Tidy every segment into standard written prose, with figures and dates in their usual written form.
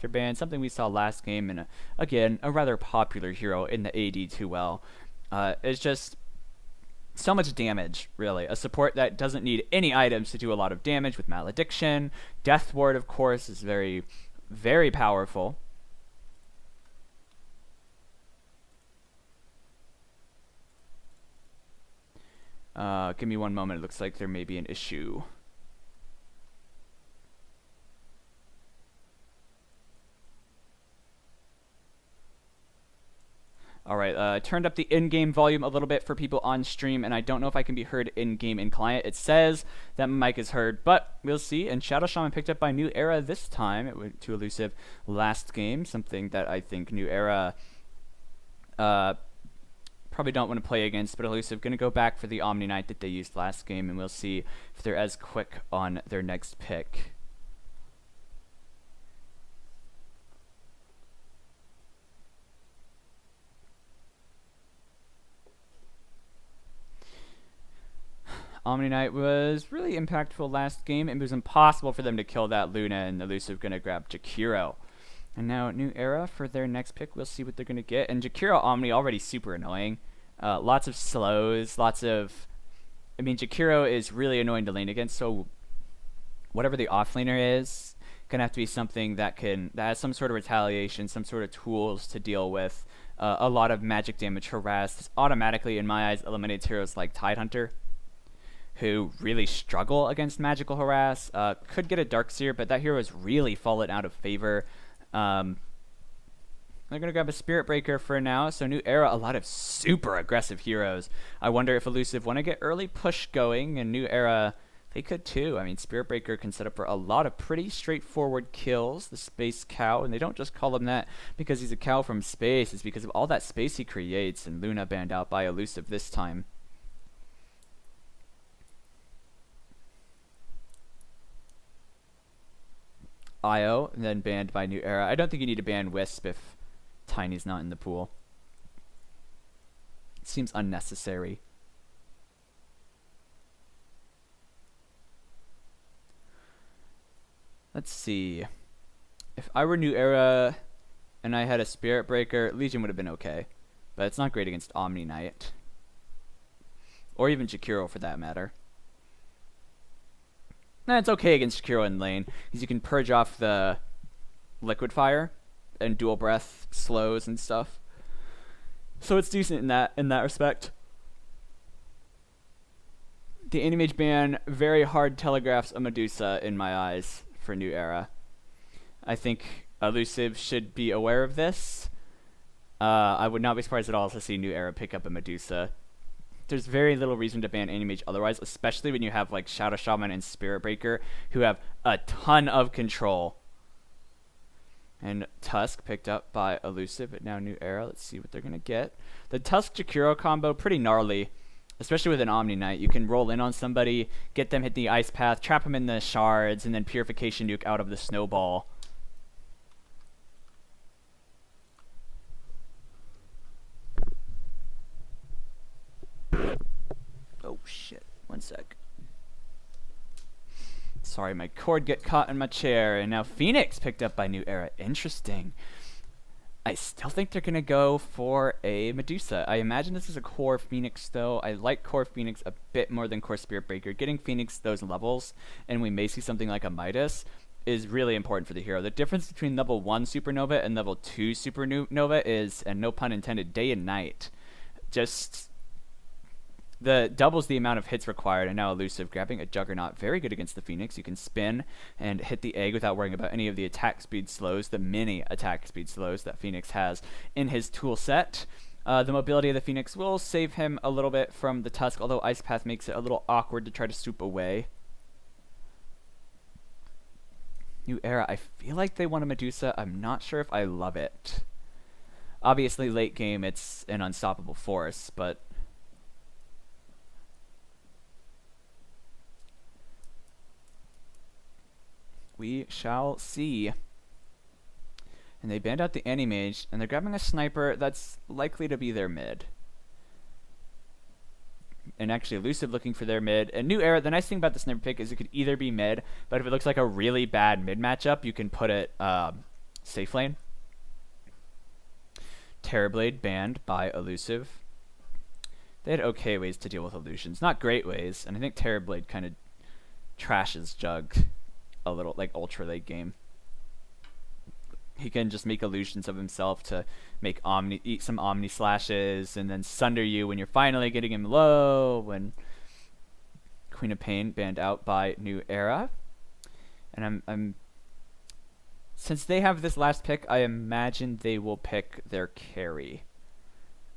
character ban, something we saw last game, and again, a rather popular hero in the AD2L. It's just so much damage, really. A support that doesn't need any items to do a lot of damage with Malediction. Death Ward, of course, is very, very powerful. Give me one moment. It looks like there may be an issue. Alright, I turned up the in-game volume a little bit for people on stream, and I don't know if I can be heard in-game in client. It says that my mic is heard, but we'll see. And Shadow Shaman picked up by New Era this time. It went to eLusiV last game, something that I think New Era probably don't want to play against, but eLusiV going to go back for the Omni Knight that they used last game, and we'll see if they're as quick on their next pick. Omni Knight was really impactful last game. It was impossible for them to kill that Luna, and eLusiV going to grab Jakiro. And now New Era for their next pick. We'll see what they're going to get. And Jakiro Omni already super annoying. Lots of slows, lots of... I mean, Jakiro is really annoying to lane against, so whatever the offlaner is, going to have to be something that has some sort of retaliation, some sort of tools to deal with a lot of magic damage harass. This automatically, in my eyes, eliminates heroes like Tidehunter, who really struggle against magical harass. Could get a Darkseer, but that hero has really fallen out of favor. They're going to grab a Spirit Breaker for now. So New Era, a lot of super aggressive heroes. I wonder if eLusiV want to get early push going, and New Era, they could too. I mean, Spirit Breaker can set up for a lot of pretty straightforward kills. The Space Cow, and they don't just call him that because he's a cow from space. It's because of all that space he creates, and Luna banned out by eLusiV this time. Io, and then banned by New Era. I don't think you need to ban Wisp if Tiny's not in the pool. It seems unnecessary. Let's see. If I were New Era and I had a Spirit Breaker, Legion would have been okay. But it's not great against Omni Knight. Or even Jakiro for that matter. Nah, it's okay against Jakiro in lane, because you can purge off the Liquid Fire and Dual Breath slows and stuff. So it's decent in that respect. The Anti-Mage ban very hard telegraphs a Medusa in my eyes for New Era. I think eLusiV should be aware of this. I would not be surprised at all to see New Era pick up a Medusa. There's very little reason to ban Anti-Mage otherwise, especially when you have like Shadow Shaman and Spirit Breaker who have a ton of control. And Tusk picked up by eLusiV, but now New Era. Let's see what they're going to get. The Tusk-Jakiro combo, pretty gnarly, especially with an Omni Knight. You can roll in on somebody, get them hit the Ice Path, trap them in the shards, and then Purification Nuke out of the Snowball. Oh shit, one sec. Sorry, my cord got caught in my chair, and now Phoenix picked up by New Era. Interesting. I still think they're going to go for a Medusa. I imagine this is a core Phoenix, though. I like core Phoenix a bit more than core Spirit Breaker. Getting Phoenix those levels, and we may see something like a Midas, is really important for the hero. The difference between level 1 Supernova and level 2 Supernova is, and no pun intended, day and night. Just... the doubles the amount of hits required, and now eLusiV grabbing a Juggernaut. Very good against the Phoenix. You can spin and hit the egg without worrying about any of the attack speed slows, the mini attack speed slows that Phoenix has in his tool set. The mobility of the Phoenix will save him a little bit from the Tusk, although Ice Path makes it a little awkward to try to swoop away. New Era, I feel like they want a Medusa. I'm not sure if I love it. Obviously, late game, it's an unstoppable force, but... we shall see. And they banned out the Anti-Mage, and they're grabbing a Sniper that's likely to be their mid. And actually, eLusiV looking for their mid. And New Era, the nice thing about the Sniper pick is it could either be mid, but if it looks like a really bad mid matchup, you can put it safe lane. Terrorblade banned by eLusiV. They had okay ways to deal with illusions. Not great ways, and I think Terrorblade kind of trashes Jug a little, like ultra late game. He can just make illusions of himself to make eat some Omni slashes, and then sunder you when you're finally getting him low. When Queen of Pain banned out by New Era, and I'm since they have this last pick, I imagine they will pick their carry.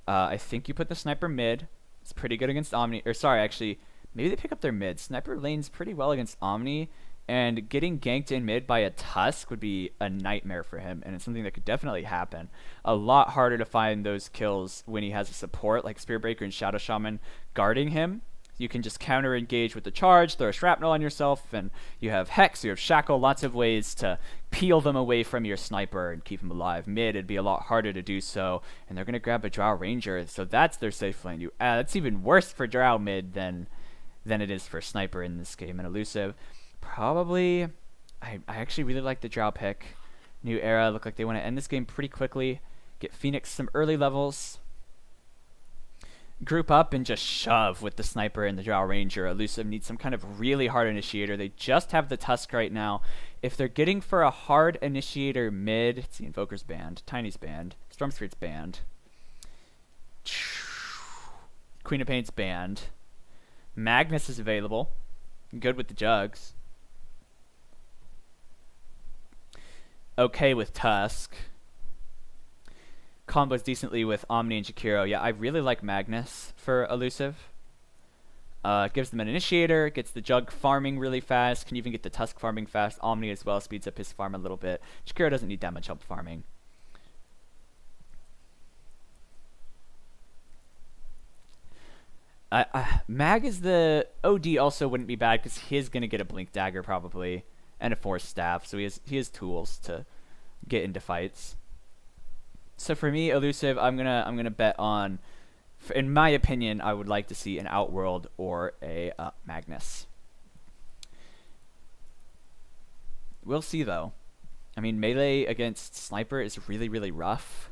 I think you put the sniper mid. It's pretty good against Omni. Or sorry, actually, maybe they pick up their mid. Sniper lanes pretty well against Omni. And getting ganked in mid by a Tusk would be a nightmare for him, and it's something that could definitely happen. A lot harder to find those kills when he has a support like Spearbreaker and Shadow Shaman guarding him. You can just counter engage with the charge, throw a shrapnel on yourself, and you have Hex, you have Shackle, lots of ways to peel them away from your sniper and keep them alive. Mid, it'd be a lot harder to do so, and they're going to grab a Drow Ranger, so that's their safe lane. That's even worse for Drow mid than it is for Sniper in this game, and eLusiV. Probably, I actually really like the Drow pick. New Era look like they want to end this game pretty quickly. Get Phoenix some early levels. Group up and just shove with the Sniper and the Drow Ranger. eLusiV needs some kind of really hard initiator. They just have the Tusk right now. If they're getting for a hard initiator mid, let's see, Invoker's banned, Tiny's banned, Storm Spirit's banned, Queen of Pain's banned, Magnus is available, good with the Jugs. Okay with Tusk. Combos decently with Omni and Jakiro. Yeah, I really like Magnus for eLusiV. Gives them an initiator, gets the Jug farming really fast, can even get the Tusk farming fast. Omni as well speeds up his farm a little bit. Jakiro doesn't need that much help farming. Mag is the OD also wouldn't be bad because he's gonna get a Blink Dagger probably and a Force Staff, so he has tools to get into fights. So for me, eLusiV, I'm gonna bet on. In my opinion, I would like to see an Outworld or a Magnus. We'll see though. I mean, melee against Sniper is really, really rough.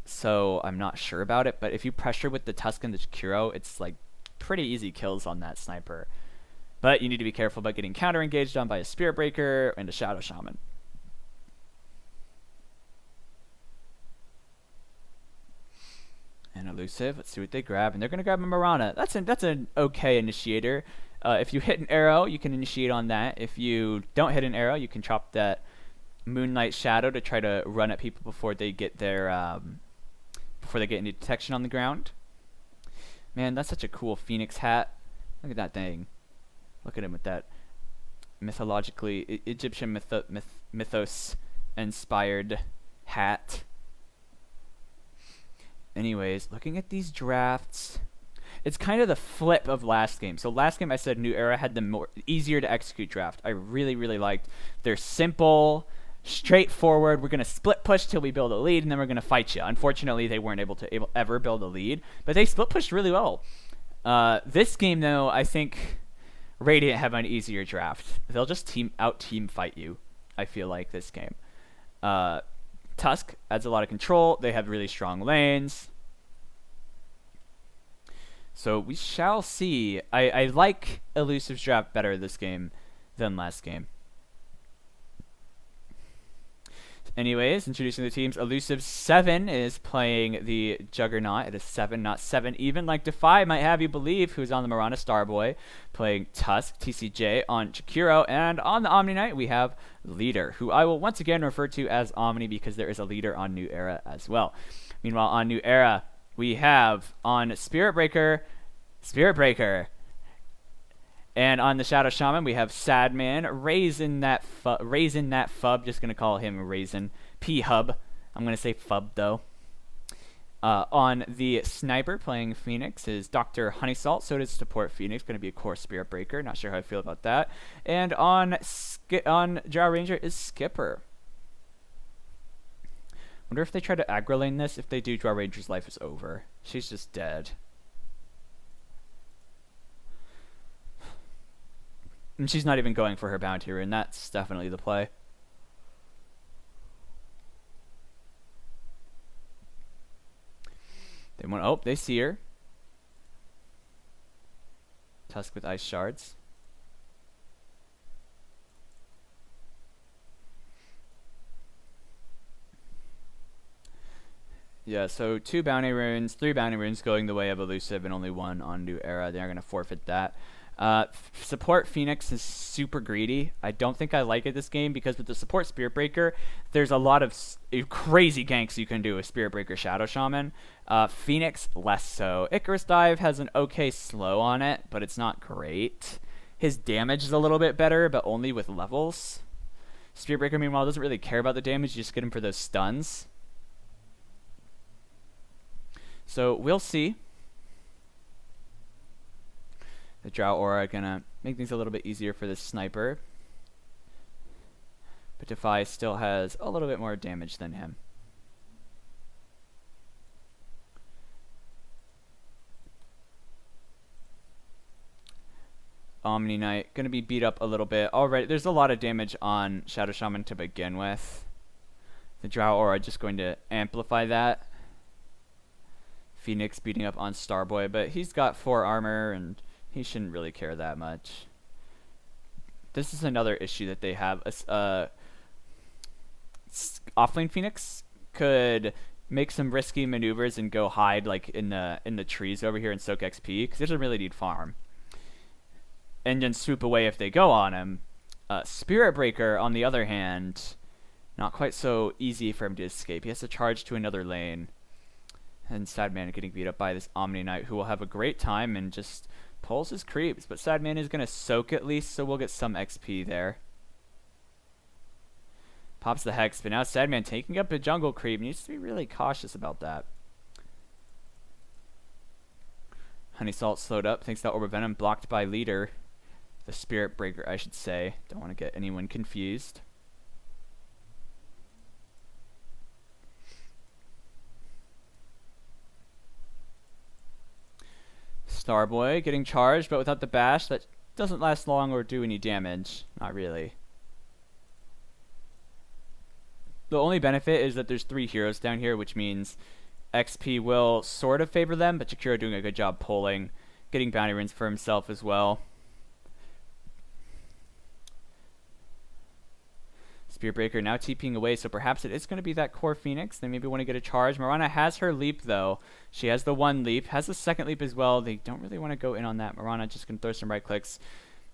So I'm not sure about it, but if you pressure with the Tusk and the Jakiro, it's like pretty easy kills on that Sniper. But you need to be careful about getting counter engaged on by a Spirit Breaker and a Shadow Shaman. And eLusiV, let's see what they grab, and they're gonna grab a Mirana. That's an okay initiator. If you hit an arrow, you can initiate on that. If you don't hit an arrow, you can chop that Moonlight Shadow to try to run at people before they get their before they get any detection on the ground. Man, that's such a cool Phoenix hat. Look at that thing. Look at him with that mythologically Egyptian mythos inspired hat. Anyways, looking at these drafts, it's kind of the flip of last game. So last game I said New Era had the easier to execute draft. I really, really liked. They're simple, straightforward. We're going to split push till we build a lead, and then we're going to fight you. Unfortunately, they weren't able to ever build a lead, but they split pushed really well. This game, though, I think Radiant have an easier draft. They'll just team fight you, I feel like, this game. Tusk adds a lot of control. They have really strong lanes. So we shall see. I like eLusiV's draft better this game than last game. Anyways, introducing the teams. eLusiV 7 is playing the Juggernaut. It is 7, not 7 even, like Defy might have you believe, who's on the Mirana Starboy, playing Tusk, TCJ on Jakiro, and on the Omni Knight we have Leader, who I will once again refer to as Omni because there is a Leader on New Era as well. Meanwhile, on New Era, we have on Spirit Breaker, and on the Shadow Shaman, we have Sadman, Raisin that Fub, just going to call him Raisin, P-Hub, I'm going to say Fub though. On the Sniper, playing Phoenix, is Dr. Honeysalt, so does support Phoenix, going to be a core Spirit Breaker, not sure how I feel about that. And on Drow Ranger is Skipper. Wonder if they try to aggro lane this. If they do, Drow Ranger's life is over. She's just dead. And she's not even going for her bounty rune. That's definitely the play. Someone, oh, they see her. Tusk with ice shards. Yeah, so 2 bounty runes, 3 bounty runes going the way of eLusiV, and only 1 on New Era. They're going to forfeit that. Support Phoenix is super greedy. I don't think I like it this game because with the support Spirit Breaker, there's a lot of crazy ganks you can do with Spirit Breaker Shadow Shaman. Phoenix, less so. Icarus Dive has an okay slow on it, but it's not great. His damage is a little bit better, but only with levels. Spirit Breaker, meanwhile, doesn't really care about the damage. You just get him for those stuns. So we'll see. The Drow Aura gonna make things a little bit easier for this sniper. But Defy still has a little bit more damage than him. Omni Knight gonna be beat up a little bit. Already, there's a lot of damage on Shadow Shaman to begin with. The Drow Aura just going to amplify that. Phoenix beating up on Starboy, but he's got 4 armor and he shouldn't really care that much. This is another issue that they have. Offlane Phoenix could make some risky maneuvers and go hide like in the trees over here and soak XP because he doesn't really need farm. And then swoop away if they go on him. Spirit Breaker, on the other hand, not quite so easy for him to escape. He has to charge to another lane. And Sadman getting beat up by this Omni Knight who will have a great time and just pulls his creeps. But Sadman is going to soak at least, so we'll get some XP there. Pops the Hex, but now Sadman taking up a jungle creep. Needs to be really cautious about that. Honey Salt slowed up thanks to that Orb of Venom blocked by Leader. The Spirit Breaker, I should say. Don't want to get anyone confused. Starboy getting charged, but without the bash, that doesn't last long or do any damage. Not really. The only benefit is that there's 3 heroes down here, which means XP will sort of favor them, but Jakiro doing a good job pulling, getting bounty runes for himself as well. Spirit Breaker now TPing away, so perhaps it is going to be that core Phoenix. They maybe want to get a charge. Mirana has her leap, though. She has the 1 leap, has the 2nd leap as well. They don't really want to go in on that. Mirana just going to throw some right clicks,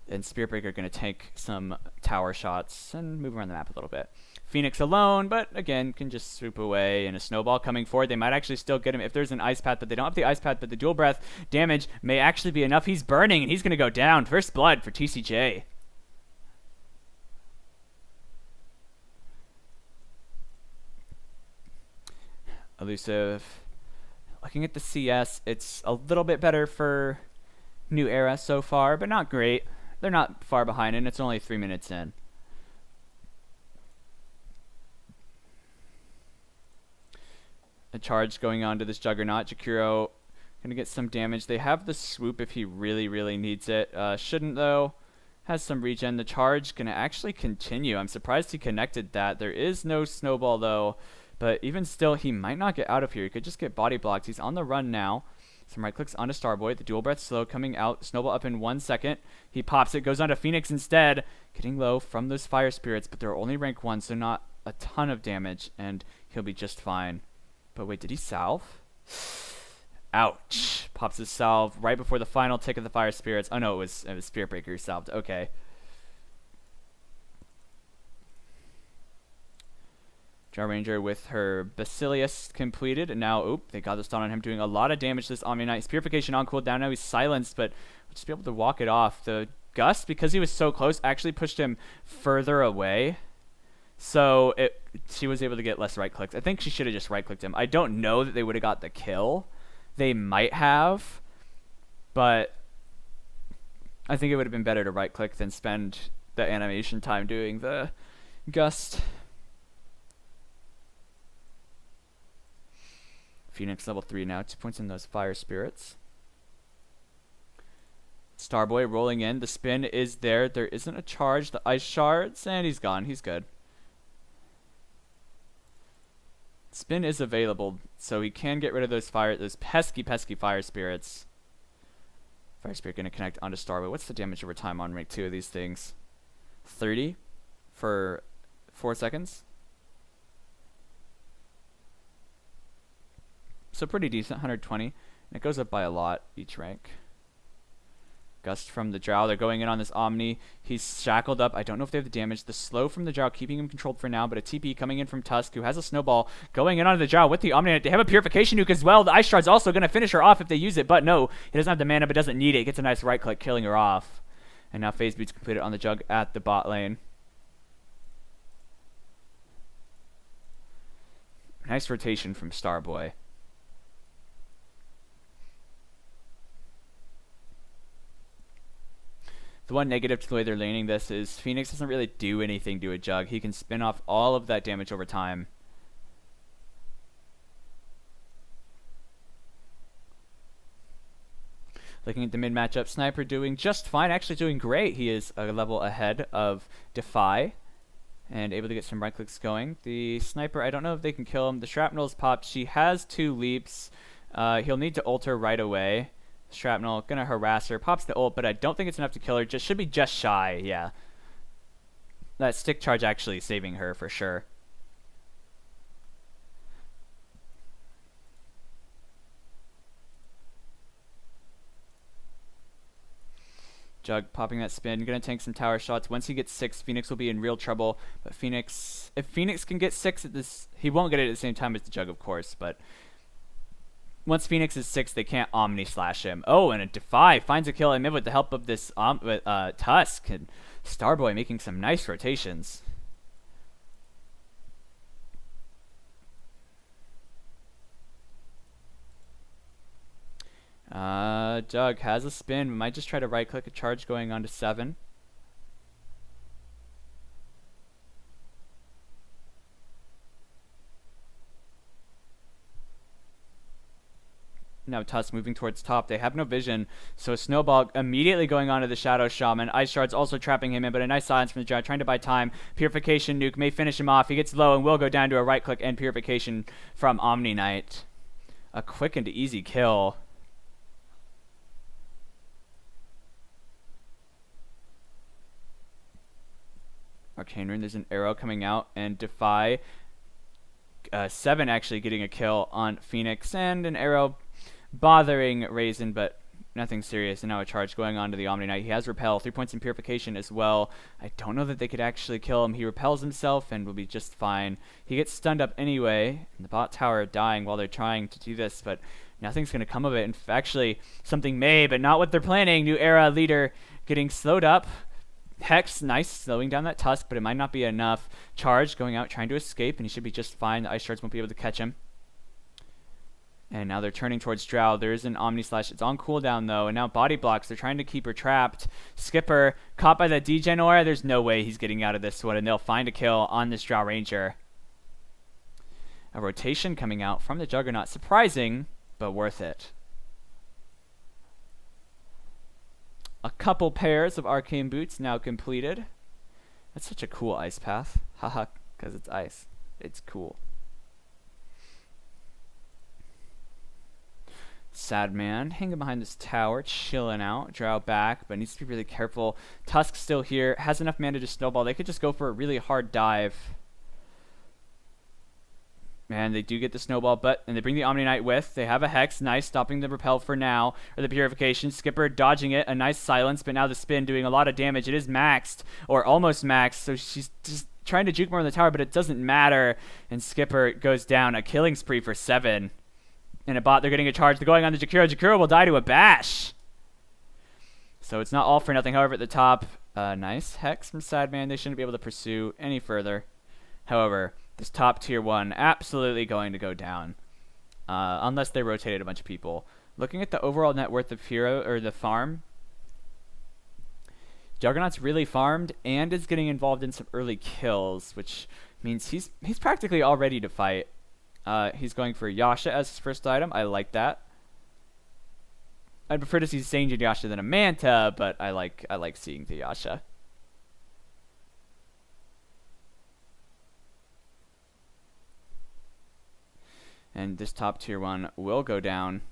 and Spirit Breaker going to take some tower shots and move around the map a little bit. Phoenix alone, but again, can just swoop away, and a snowball coming forward. They might actually still get him if there's an ice path, but they don't have the ice path, but the dual breath damage may actually be enough. He's burning, and he's going to go down. First blood for TCJ. eLusiV. Looking at the CS, it's a little bit better for New Era so far, but not great. They're not far behind, and it's only 3 minutes in. A charge going on to this Juggernaut. Jakiro going to get some damage. They have the swoop if he really, really needs it. Shouldn't, though. Has some regen. The charge going to actually continue. I'm surprised he connected that. There is no snowball, though. But even still, he might not get out of here. He could just get body blocked. He's on the run now. Some right clicks onto Starboy. The dual breath slow coming out. Snowball up in 1 second. He pops it. Goes on to Phoenix instead. Getting low from those fire spirits. But they're only rank 1, so not a ton of damage. And he'll be just fine. But wait, did he salve? Ouch. Pops his salve right before the final tick of the fire spirits. Oh no, it was Spirit Breaker who salved. Okay. Drow Ranger with her Basilius completed, and now, oop, they got the stun on him, doing a lot of damage to this Omni Knight. Purification on cooldown, now he's silenced, but we'll just be able to walk it off. The Gust, because he was so close, actually pushed him further away, so she was able to get less right clicks. I think she should have just right clicked him. I don't know that they would have got the kill. They might have, but I think it would have been better to right click than spend the animation time doing the Gust. Phoenix level 3 now, 2 points in those fire spirits. Starboy rolling in, the spin is there, there isn't a charge, the ice shards, and he's gone, he's good. spin is available, so he can get rid of those pesky fire spirits. Fire spirit gonna connect onto Starboy. What's the damage over time on rank 2 of these things? 30 for 4 seconds. So pretty decent, 120. And it goes up by a lot each rank. Gust from the Drow. They're going in on this Omni. He's shackled up. I don't know if they have the damage. The slow from the Drow keeping him controlled for now, but a TP coming in from Tusk, who has a snowball going in on the Drow with the Omni. They have a Purification Nuke as well. The Ice Shard's also going to finish her off if they use it, but no. He doesn't have the mana, but doesn't need it. Gets a nice right click, killing her off. And now Phase Boot's completed on the Jug at the bot lane. Nice rotation from Starboy. The one negative to the way they're laning this is Phoenix doesn't really do anything to a Jug. He can spin off all of that damage over time. Looking at the mid matchup, Sniper doing just fine, actually doing great. He is a level ahead of Defy and able to get some right clicks going. The Sniper, I don't know if they can kill him. The Shrapnel's popped. She has 2 leaps. He'll need to ult her right away. Shrapnel gonna harass her, pops the ult, but I don't think it's enough to kill her. Just should be just shy. Yeah, that stick charge actually saving her for sure. Jug popping that spin, gonna tank some tower shots. Once he gets 6, Phoenix will be in real trouble. But Phoenix, if Phoenix can get 6 at this, he won't get it at the same time as the Jug, of course, but once Phoenix is 6, they can't Omni slash him. Oh, and a Defy finds a kill in mid with the help of this Tusk. And Starboy making some nice rotations. Jug has a spin. We might just try to right click a charge going on to 7. Now Tusk moving towards top. They have no vision, so a Snowball immediately going on to the Shadow Shaman. Ice Shard's also trapping him in, but a nice silence from the Drow, trying to buy time. Purification Nuke may finish him off. He gets low and will go down to a right click and Purification from Omni Knight. A quick and easy kill. Arcane Rune, there's an arrow coming out, and Defy 7 actually getting a kill on Phoenix, and an arrow bothering Raisin, but nothing serious. And now a charge going on to the Omni Knight. He has Repel, 3 points in Purification as well. I don't know that they could actually kill him. He repels himself and will be just fine. He gets stunned up anyway, and the bot tower dying while they're trying to do this, but nothing's going to come of it. And actually, something may, but not what they're planning. New Era leader getting slowed up. Hex, nice, slowing down that Tusk, but it might not be enough. Charge going out, trying to escape, and he should be just fine. The Ice Shards won't be able to catch him. And now they're turning towards Drow. There is an Omni Slash. It's on cooldown, though, and now body blocks. They're trying to keep her trapped. Skipper, caught by the Degen Aura. There's no way he's getting out of this one, and they'll find a kill on this Drow Ranger. A rotation coming out from the Juggernaut. Surprising, but worth it. A couple pairs of Arcane Boots now completed. That's such a cool ice path. Haha, because it's ice. It's cool. Sad man hanging behind this tower, chilling out. Drow back, but needs to be really careful. Tusk still here. Has enough mana to snowball. They could just go for a really hard dive. Man, they do get the snowball, and they bring the Omni Knight with. They have a Hex. Nice, stopping the Repel for now. Or the Purification. Skipper dodging it. A nice silence, but now the spin doing a lot of damage. It is maxed, or almost maxed, so she's just trying to juke more on the tower, but it doesn't matter. And Skipper goes down. A killing spree for 7. And a bot, they're getting a charge. They're going on to Jakiro. Jakiro will die to a bash. So it's not all for nothing. However, at the top, nice Hex from Sideman. They shouldn't be able to pursue any further. However, this top tier 1 absolutely going to go down. Unless they rotated a bunch of people. Looking at the overall net worth of Hero, or the farm, Juggernaut's really farmed and is getting involved in some early kills, which means he's practically all ready to fight. He's going for Yasha as his first item. I like that. I'd prefer to see Sange Yasha than a Manta, but I like seeing the Yasha. And this top tier 1 will go down.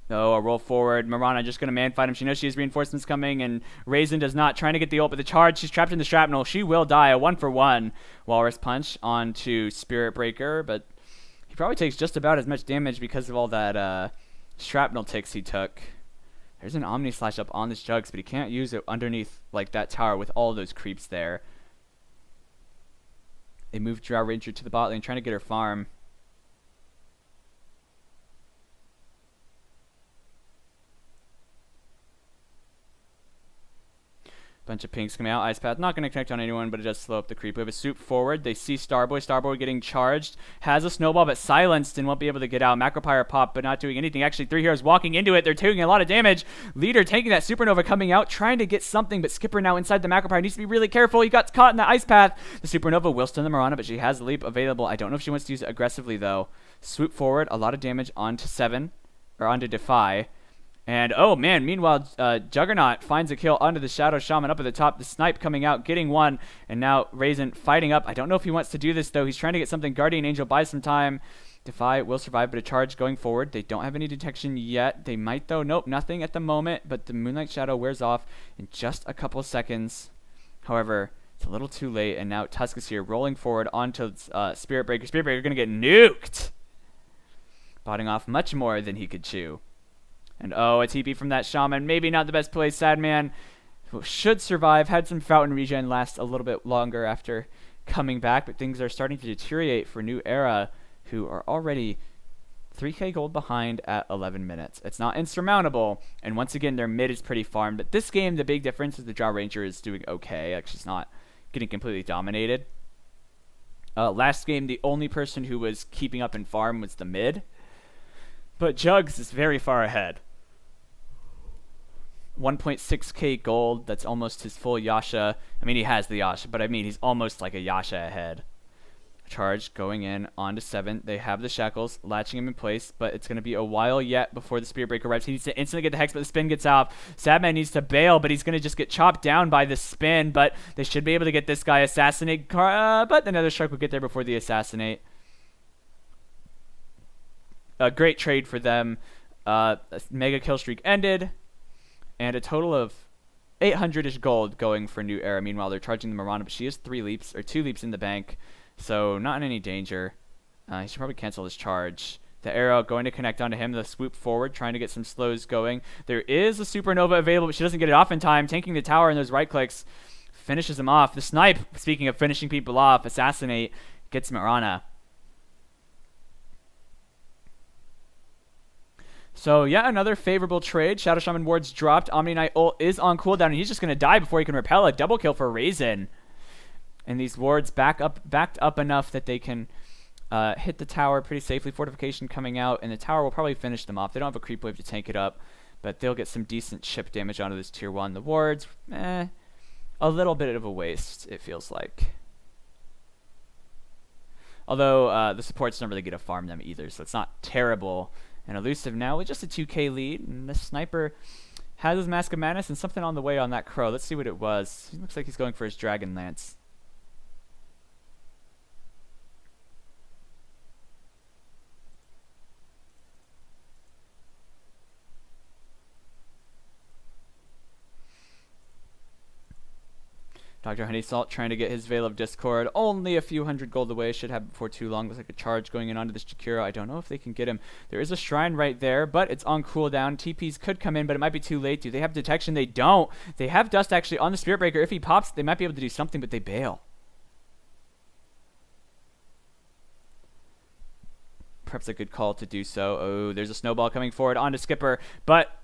Oh, a roll forward. Mirana just going to man fight him. She knows she has reinforcements coming, and Raisin does not. Trying to get the ult, but the charge. She's trapped in the shrapnel. She will die. A 1-for-1 Walrus Punch onto Spirit Breaker, but he probably takes just about as much damage because of all that shrapnel ticks he took. There's an Omni Slash up on this Jugs, but he can't use it underneath like that tower with all those creeps there. They move Drow Ranger to the bot lane, trying to get her farm. Bunch of pinks coming out. Ice Path not going to connect on anyone, but it does slow up the creep. We have a swoop forward. They see Starboy. Starboy getting charged. Has a snowball, but silenced and won't be able to get out. Macropyre pop, but not doing anything. Actually, 3 heroes walking into it. They're taking a lot of damage. Leader taking that Supernova, coming out, trying to get something, but Skipper now inside the Macropyre needs to be really careful. He got caught in the Ice Path. The Supernova will stun the Mirana, but she has the leap available. I don't know if she wants to use it aggressively, though. Swoop forward. A lot of damage onto 7, or onto Defy. And, oh, man, meanwhile, Juggernaut finds a kill onto the Shadow Shaman up at the top. The Snipe coming out, getting one. And now Raisin fighting up. I don't know if he wants to do this, though. He's trying to get something. Guardian Angel buys some time. Defy will survive, but a charge going forward. They don't have any detection yet. They might, though. Nope, nothing at the moment. But the Moonlight Shadow wears off in just a couple seconds. However, it's a little too late. And now Tusk is here, rolling forward onto Spirit Breaker. Spirit Breaker going to get nuked. Botting off much more than he could chew. And oh, a TP from that Shaman. Maybe not the best play. Sadman should survive. Had some Fountain regen last a little bit longer after coming back. But things are starting to deteriorate for New Era, who are already 3k gold behind at 11 minutes. It's not insurmountable. And once again, their mid is pretty farmed. But this game, the big difference is the Drow Ranger is doing okay. Like, she's not getting completely dominated. Last game, the only person who was keeping up in farm was the mid. But Jugs is very far ahead. 1.6k gold. That's almost his full Yasha. I mean, he has the Yasha, but I mean, he's almost like a Yasha ahead. Charge going in onto 7. They have the shackles, latching him in place, but it's going to be a while yet before the Spirit Breaker arrives. He needs to instantly get the Hex, but the spin gets off. Sadman needs to bail, but he's going to just get chopped down by the spin, but they should be able to get this guy assassinate. But another Shark will get there before the assassinate. A great trade for them. Mega kill streak ended. And a total of 800-ish gold going for New Era. Meanwhile, they're charging the Mirana, but she has 2 leaps in the bank. So not in any danger. He should probably cancel his charge. The arrow going to connect onto him. The swoop forward, trying to get some slows going. There is a Supernova available, but she doesn't get it off in time. Tanking the tower, and those right clicks finishes him off. The Snipe, speaking of finishing people off, assassinate, gets Mirana. So, yeah, another favorable trade. Shadow Shaman wards dropped. Omni Knight ult is on cooldown, and he's just going to die before he can repel. A double kill for Raisin. And these wards backed up enough that they can hit the tower pretty safely. Fortification coming out, and the tower will probably finish them off. They don't have a creep wave to tank it up, but they'll get some decent chip damage onto this tier 1. The wards, a little bit of a waste, it feels like. Although the supports don't really get to farm them either, so it's not terrible. And eLusiV now with just a 2k lead, and the Sniper has his Mask of Madness and something on the way on that Crow. Let's see what it was. He looks like he's going for his Dragon Lance. Dr. Honeysalt trying to get his Veil of Discord. Only a few hundred gold away. Should have before too long. Looks like a charge going in onto this Jakiro. I don't know if they can get him. There is a shrine right there, but it's on cooldown. TPs could come in, but it might be too late. Do they have detection? They don't. They have Dust actually on the Spirit Breaker. If he pops, they might be able to do something, but they bail. Perhaps a good call to do so. Oh, there's a snowball coming forward onto Skipper, but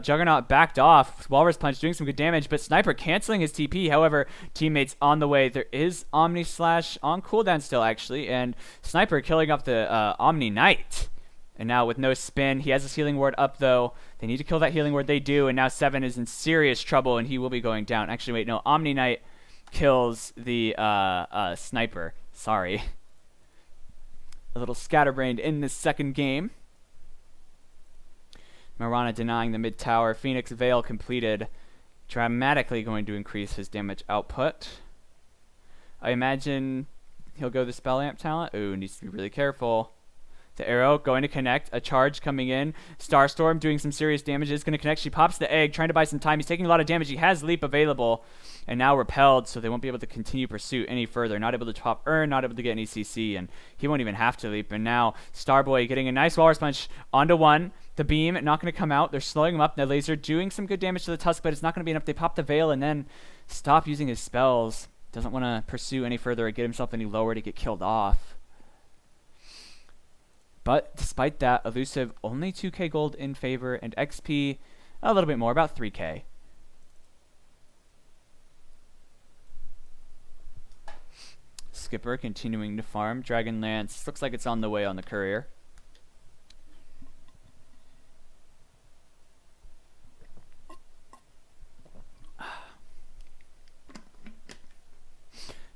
Juggernaut backed off. Walrus Punch doing some good damage, but Sniper canceling his TP. However, teammates on the way. There is Omni Slash on cooldown still, actually, and Sniper killing off the Omni Knight. And now with no spin, he has his healing ward up, though. They need to kill that healing ward. They do, and now 7 is in serious trouble, and he will be going down. Actually, wait, no. Omni Knight kills the Sniper. Sorry. A little scatterbrained in this second game. Mirana denying the mid tower. Phoenix Veil completed. Dramatically going to increase his damage output. I imagine He'll go the Spell Amp talent. Ooh, needs to be really careful. The arrow going to connect. A charge coming in. Starstorm doing some serious damage. Is going to connect. She pops the egg, trying to buy some time. He's taking a lot of damage. He has Leap available. And now repelled, so they won't be able to continue pursuit any further. Not able to top Urn, not able to get any CC, and he won't even have to leap. And now Starboy getting a nice Walrus Punch onto one. The beam not going to come out. They're slowing him up. The laser doing some good damage to the Tusk, but it's not going to be enough. They pop the Veil and then stop using his spells. Doesn't want to pursue any further or get himself any lower to get killed off. But despite that, eLusiV only 2k gold in favor and XP a little bit more, about 3k. Skipper continuing to farm. Dragon Lance looks like it's on the way on the courier.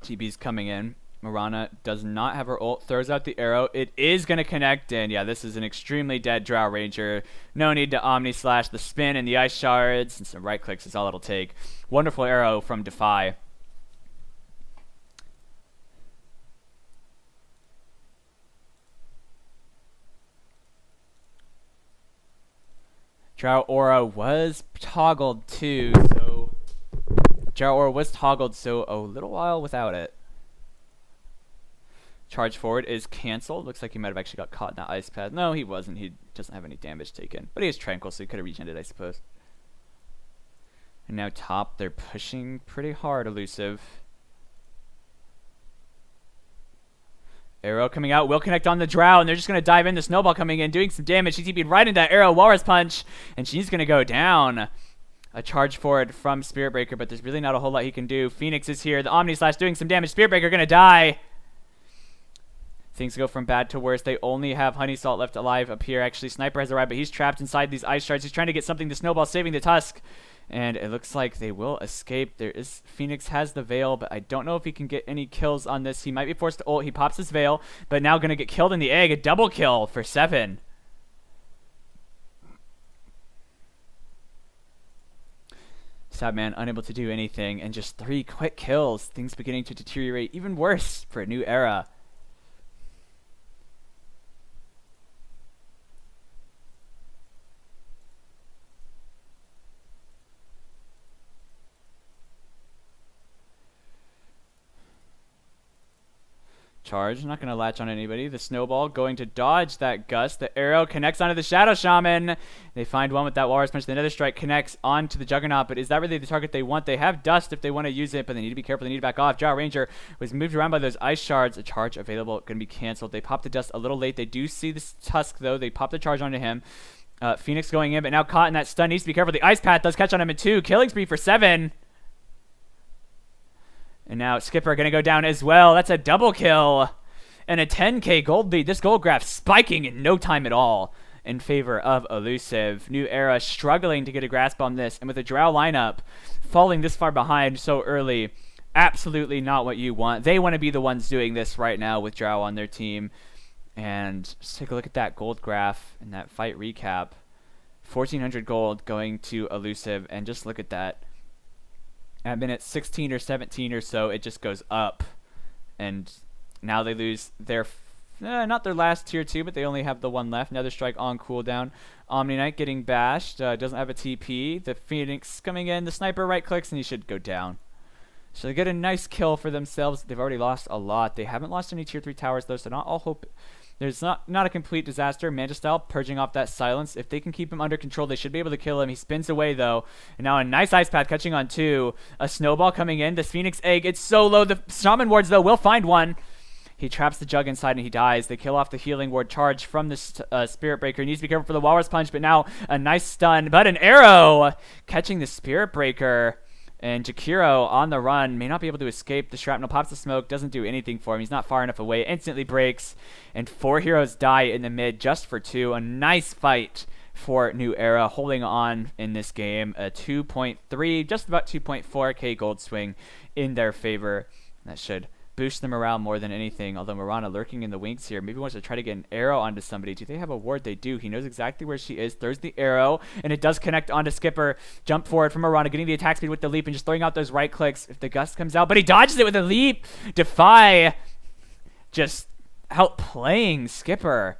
TB's coming in. Mirana does not have her ult, throws out the arrow. It is going to connect, and yeah, this is an extremely dead Drow Ranger. No need to Omni Slash. The spin and the ice shards and some right clicks is all it'll take. Wonderful arrow from Defy. Drow Aura was toggled too, so Drow Aura was toggled, so a little while without it. Charge forward is cancelled. Looks like he might have actually got caught in that ice pad. No, he wasn't. He doesn't have any damage taken. But he is tranquil, so he could have regened it, I suppose. And now top, they're pushing pretty hard, eLusiV. Arrow coming out, will connect on the Drow, and they're just going to dive in. The Snowball coming in, doing some damage. She TP'd right into that arrow, Walrus Punch, and she's going to go down. A charge forward from Spirit Breaker, but there's really not a whole lot he can do. Phoenix is here. The Omni Slash doing some damage. Spirit Breaker going to die. Things go from bad to worse. They only have Honey Salt left alive up here. Actually, Sniper has arrived, but he's trapped inside these ice shards. He's trying to get something to Snowball, saving the Tusk. And it looks like they will escape. Phoenix has the Veil, but I don't know if he can get any kills on this. He might be forced to ult. He pops his Veil, but now going to get killed in the egg. A double kill for 7. Sadman unable to do anything, and just 3 quick kills. Things beginning to deteriorate even worse for a new era. Charge, not going to latch on anybody. The Snowball going to dodge that gust. The arrow connects onto the Shadow Shaman. They find one with that Walrus Punch. The Nether Strike connects onto the Juggernaut, but is that really the target they want? They have Dust if they want to use it, but they need to be careful. They need to back off. Drow Ranger was moved around by those Ice Shards. A charge available, going to be canceled. They pop the Dust a little late. They do see this Tusk, though. They pop the charge onto him. Phoenix going in, but now caught in that stun. Needs to be careful. The Ice Path does catch on him in 2. Killing spree for 7. And now Skipper going to go down as well. That's a double kill. And a 10k gold lead. This gold graph spiking in no time at all in favor of eLusiV. New Era struggling to get a grasp on this. And with a Drow lineup falling this far behind so early, absolutely not what you want. They want to be the ones doing this right now with Drow on their team. And just take a look at that gold graph and that fight recap. 1,400 gold going to eLusiV. And just look at that. At minute 16 or 17 or so, it just goes up. And now they lose their, not their last tier 2, but they only have the one left. Nether Strike on cooldown. Omni Knight getting bashed. Doesn't have a TP. The Phoenix coming in. The Sniper right clicks, and he should go down. So they get a nice kill for themselves. They've already lost a lot. They haven't lost any tier 3 towers, though, so not all hope. There's not a complete disaster. Mantis-style purging off that silence. If they can keep him under control, they should be able to kill him. He spins away, though. And now a nice Ice Path catching on 2. A Snowball coming in. This Phoenix Egg, it's so low. The Shaman Wards, though, will find one. He traps the Jug inside and he dies. They kill off the Healing Ward charge from the Spirit Breaker. He needs to be careful for the Walrus Punch, but now a nice stun. But an arrow catching the Spirit Breaker. And Jakiro on the run may not be able to escape. The Shrapnel pops the smoke, doesn't do anything for him. He's not far enough away. Instantly breaks. And 4 heroes die in the mid just for 2. A nice fight for New Era holding on in this game. A 2.3, just about 2.4k gold swing in their favor. That should boost them around more than anything, although Mirana lurking in the wings here. Maybe wants to try to get an arrow onto somebody. Do they have a ward? They do. He knows exactly where she is. Throws the arrow, and it does connect onto Skipper. Jump forward from Mirana, getting the attack speed with the leap and just throwing out those right clicks if the gust comes out. But he dodges it with a leap. Defy just outplaying Skipper.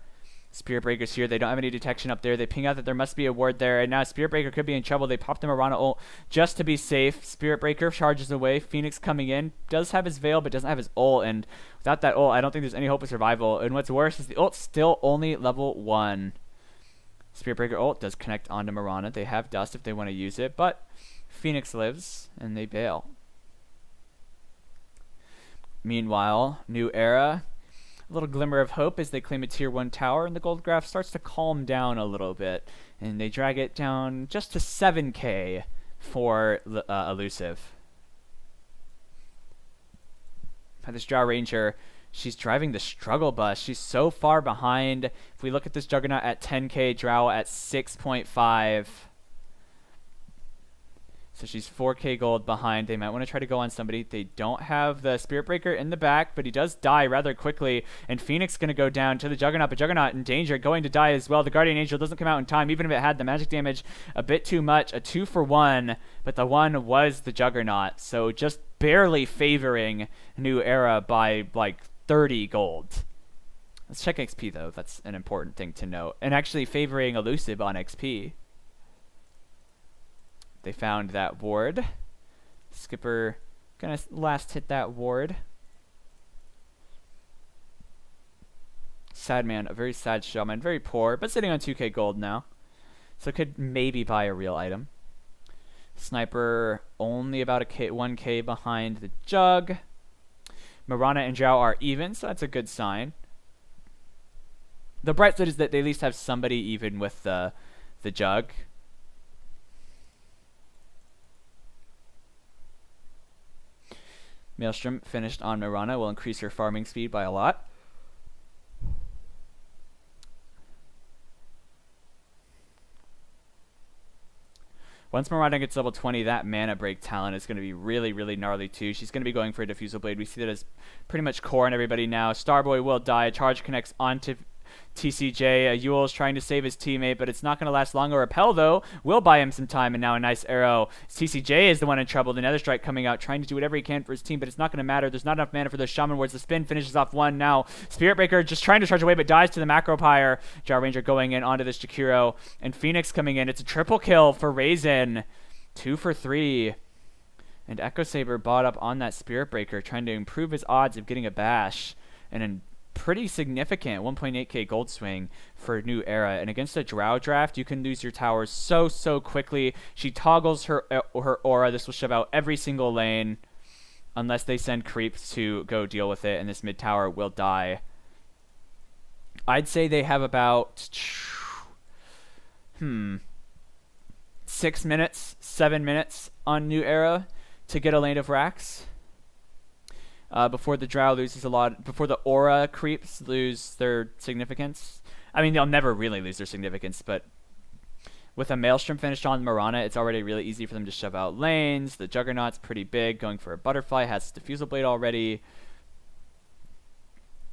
Spirit Breaker's here. They don't have any detection up there. They ping out that there must be a ward there, and now Spirit Breaker could be in trouble. They popped the Mirana ult just to be safe. Spirit Breaker charges away. Phoenix coming in. Does have his Veil, but doesn't have his ult, and without that ult, I don't think there's any hope of survival. And what's worse is the ult's still only level 1. Spirit Breaker ult does connect onto Mirana. They have Dust if they want to use it, but Phoenix lives, and they bail. Meanwhile, New Era, a little glimmer of hope as they claim a tier 1 tower, and the gold graph starts to calm down a little bit, and they drag it down just to 7k for eLusiV. By this Drow Ranger, she's driving the struggle bus. She's so far behind. If we look at this Juggernaut at 10k, Drow at 6.5. So she's 4k gold behind. They might want to try to go on somebody. They don't have the Spirit Breaker in the back, but he does die rather quickly. And Phoenix going to go down to the Juggernaut, but Juggernaut in danger, going to die as well. The Guardian Angel doesn't come out in time, even if it had the magic damage a bit too much. A 2-for-1, but the one was the Juggernaut. So just barely favoring New Era by like 30 gold. Let's check XP though. That's an important thing to note. And actually favoring eLusiV on XP. They found that ward. Skipper gonna last hit that ward. Sad man, a very sad shaman, very poor, but sitting on 2k gold now. So could maybe buy a real item. Sniper only about a 1k behind the Jug. Mirana and Drow are even, so that's a good sign. The bright side is that they at least have somebody even with the Jug. Maelstrom finished on Mirana will increase her farming speed by a lot. Once Mirana gets level 20, that mana break talent is going to be really, really gnarly too. She's going to be going for a Diffusal Blade. We see that as pretty much core on everybody now. Starboy will die. Charge connects onto TCJ. Yule's trying to save his teammate, but it's not going to last long. A Repel, though, will buy him some time, and now a nice arrow. TCJ is the one in trouble. The Nether Strike coming out, trying to do whatever he can for his team, but it's not going to matter. There's not enough mana for those Shaman Wards. The spin finishes off one now. Spirit Breaker just trying to charge away, but dies to the Macro Pyre. Drow Ranger going in onto this Jakiro, and Phoenix coming in. It's a triple kill for Raisin. 2 for 3. And Echo Saber bought up on that Spirit Breaker, trying to improve his odds of getting a bash. And in pretty significant 1.8k gold swing for New Era. And against a Drow draft, you can lose your towers so quickly. She toggles her aura. This will shove out every single lane unless they send creeps to go deal with it, and this mid tower will die. I'd say they have about 6 minutes, 7 minutes on New Era to get a lane of racks. Before the Drow loses a lot, before the aura creeps lose their significance. I mean, they'll never really lose their significance, but with a Maelstrom finished on Mirana, it's already really easy for them to shove out lanes. The Juggernaut's pretty big, going for a Butterfly, has Diffusal Blade already.